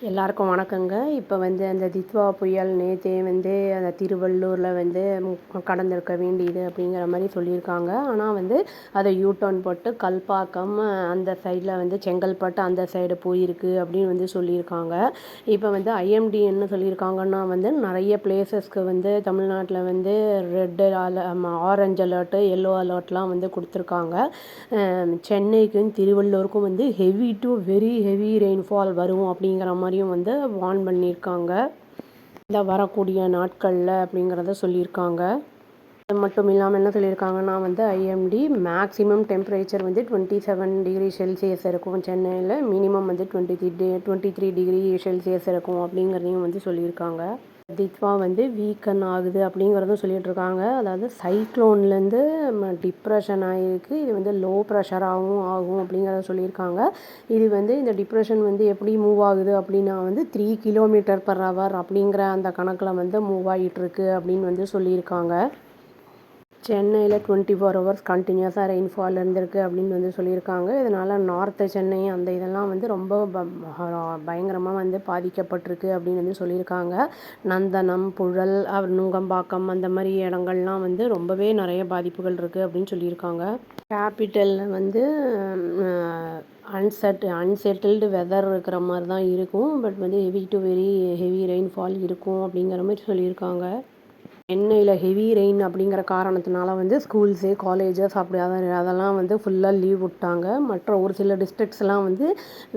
எல்லாருக்கும் வணக்கங்க. இப்போ வந்து அந்த தித்வா புயல் நேற்றே வந்து அந்த திருவள்ளூரில் வந்து கடந்திருக்க வேண்டியது அப்படிங்கிற மாதிரி சொல்லியிருக்காங்க. ஆனால் வந்து அதை யூடர்ன் போட்டு கல்பாக்கம் அந்த சைடில் வந்து செங்கல்பட்டு அந்த சைடு போயிருக்கு அப்படின்னு வந்து சொல்லியிருக்காங்க. இப்போ வந்து ஐஎம்டி என்ன சொல்லியிருக்காங்கன்னா வந்து நிறைய பிளேசஸ்க்கு வந்து தமிழ்நாட்டில் வந்து ரெட் ஆரஞ்சு அலர்ட்டு எல்லோ அலர்ட்லாம் வந்து கொடுத்துருக்காங்க. சென்னைக்கும் திருவள்ளூருக்கும் வந்து heavy to very heavy rainfall வரும் அப்படிங்கிற மாதிரியும் வந்து வார்ன் பண்ணியிருக்காங்க இந்த வரக்கூடிய நாட்களில் அப்படிங்கிறத சொல்லியிருக்காங்க. அது மட்டும் இல்லாமல் என்ன சொல்லியிருக்காங்கன்னா வந்து ஐஎம்டி மேக்ஸிமம் டெம்பரேச்சர் வந்து 27 டிகிரி செல்சியஸ் இருக்கும் சென்னையில், மினிமம் வந்து 23 டிகிரி செல்சியஸ் இருக்கும் அப்படிங்கிறதையும் வந்து சொல்லியிருக்காங்க. தித்வா வந்து வீக்கன் ஆகுது அப்படிங்கிறதும் சொல்லிகிட்டு இருக்காங்க. அதாவது சைக்ளோன்லேருந்து டிப்ரெஷன் ஆகிருக்கு, இது வந்து லோ ப்ரெஷராகவும் ஆகும் அப்படிங்கிறத சொல்லியிருக்காங்க. இது வந்து இந்த டிப்ரெஷன் வந்து எப்படி மூவ் ஆகுது அப்படின்னா வந்து 3 km/h அப்படிங்கிற அந்த கணக்கில் வந்து மூவ் ஆகிட்டுருக்கு அப்படின்னு வந்து சொல்லியிருக்காங்க. சென்னையில் 24 hours கண்டினியூஸாக ரெயின்ஃபால் இருந்திருக்கு அப்படின்னு வந்து சொல்லியிருக்காங்க. இதனால் நார்த்து சென்னை அந்த இதெல்லாம் வந்து ரொம்ப பயங்கரமாக வந்து பாதிக்கப்பட்டிருக்கு அப்படின்னு வந்து சொல்லியிருக்காங்க. நந்தனம், புழல், நுங்கம்பாக்கம் அந்த மாதிரி இடங்கள்லாம் வந்து ரொம்பவே நிறைய பாதிப்புகள் இருக்குது அப்படின்னு சொல்லியிருக்காங்க. கேபிட்டலில் வந்து அன்செட்டில்டு வெதர் இருக்கிற மாதிரி தான் இருக்கும். பட் வந்து heavy to very heavy rainfall இருக்கும் அப்படிங்கிற மாதிரி சொல்லியிருக்காங்க. சென்னையில் ஹெவி ரெயின் அப்படிங்கிற காரணத்தினால வந்து ஸ்கூல்ஸு காலேஜஸ் அப்படி அதெல்லாம் வந்து ஃபுல்லாக லீவ் விட்டாங்க. மற்ற ஒரு சில டிஸ்ட்ரிக்ஸ்லாம் வந்து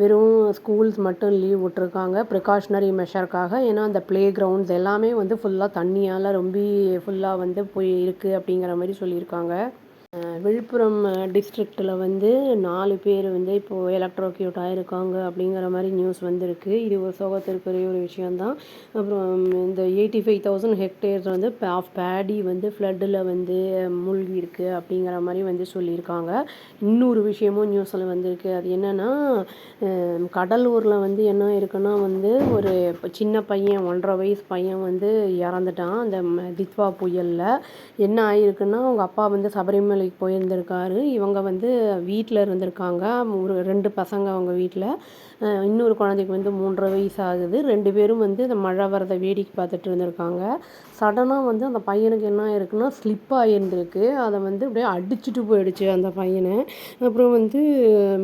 வெறும் ஸ்கூல்ஸ் மட்டும் லீவ் விட்ருக்காங்க ப்ரிகாஷ்னரி மெஷருக்காக. ஏன்னா அந்த ப்ளே கிரவுண்ட்ஸ் எல்லாமே வந்து ஃபுல்லாக தண்ணியால் ரொம்ப ஃபுல்லாக வந்து போய் இருக்குது அப்படிங்கிற மாதிரி சொல்லியிருக்காங்க. விழுப்புரம் டிஸ்ட்ரிக்டில் வந்து 4 பேர் வந்து இப்போது எலக்ட்ரோக்யூட் ஆகிருக்காங்க அப்படிங்கிற மாதிரி நியூஸ் வந்திருக்கு. இது ஒரு சோகத்திற்குரிய ஒரு விஷயந்தான். அப்புறம் இந்த 85,000 ஹெக்டேர்ஸ் வந்து ஆஃப் பேடி வந்து ஃப்ளட்டில் வந்து மூழ்கி இருக்குது அப்படிங்கிற மாதிரி வந்து சொல்லியிருக்காங்க. இன்னொரு விஷயமும் நியூஸில் வந்திருக்கு. அது என்னென்னா கடலூரில் வந்து என்ன இருக்குன்னா வந்து ஒரு சின்ன பையன் 1.5 வயசு பையன் வந்து இறந்துட்டான் அந்த தித்வா புயலில். என்ன ஆகிருக்குன்னா அவங்க அப்பா வந்து சபரிமலைக்கு போயிருந்திருக்காரு. இவங்க வந்து வீட்டில் இருந்திருக்காங்க. ஒரு 2 பசங்க அவங்க வீட்டில். இன்னொரு குழந்தைக்கு வந்து 3.5 வயசு ஆகுது. 2 பேரும் வந்து இந்த மழை வரதை வேடிக்கை பார்த்துட்டு இருந்திருக்காங்க. சடனாக வந்து அந்த பையனுக்கு என்ன ஆயிருக்குன்னா ஸ்லிப் ஆகியிருந்திருக்கு. அதை வந்து அப்படியே அடிச்சுட்டு போயிடுச்சு அந்த பையனை. அப்புறம் வந்து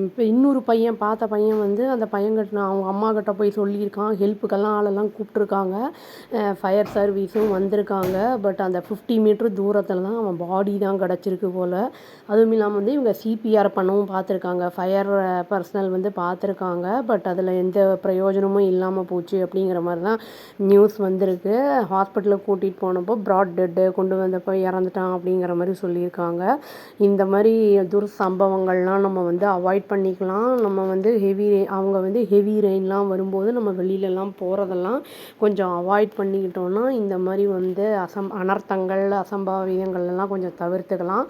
இப்போ இன்னொரு பையன் பார்த்த பையன் வந்து அந்த பையன்கிட்ட அவங்க அம்மா கிட்ட போய் சொல்லியிருக்கான். ஹெல்ப்புக்கெல்லாம் ஆளெல்லாம் கூப்பிட்ருக்காங்க. ஃபயர் சர்வீஸும் வந்திருக்காங்க. பட் அந்த 50 மீட்டர் தூரத்தில் தான் அவன் பாடி தான் கிடச்சிருக்கு போல். அதுவும் இல்லாமல் வந்து இவங்க சிபிஆர் பண்ணவும் பார்த்துருக்காங்க. ஃபயர் பர்சனல் வந்து பார்த்துருக்காங்க. பட் அதில் எந்த பிரயோஜனமும் இல்லாமல் போச்சு அப்படிங்கிற மாதிரி தான் நியூஸ் வந்திருக்கு. ஹாஸ்பிட்டலுக்கு கூட்டிகிட்டு போனப்போ ப்ராட் டெட்டு கொண்டு வந்தப்போ இறந்துட்டான் அப்படிங்கிற மாதிரி சொல்லியிருக்காங்க. இந்த மாதிரி துர்சம்பவங்கள்லாம் நம்ம வந்து அவாய்ட் பண்ணிக்கலாம். நம்ம வந்து அவங்க வந்து ஹெவி ரெயின்லாம் வரும்போது நம்ம வெளியிலலாம் போகிறதெல்லாம் கொஞ்சம் அவாய்ட் பண்ணிக்கிட்டோன்னா இந்த மாதிரி வந்து அனர்த்தங்கள் அசம்பாவிதங்கள்லாம் கொஞ்சம் தவிர்த்துக்கலாம்.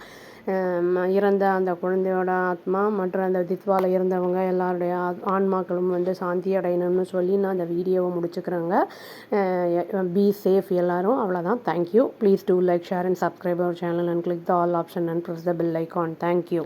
இறந்த அந்த குழந்தையோட ஆத்மா மற்றும் அந்த தித்வாவில் இருந்தவங்க எல்லாருடைய ஆன்மாக்களும் வந்து சாந்தி அடையணும்னு சொல்லி நான் அந்த வீடியோவை முடிச்சுக்கிறேங்க. பி சேஃப் எல்லோரும். அவ்வளோதான். Thank you. Please do like, share and subscribe our channel and click the all option and press the bell icon. Thank you.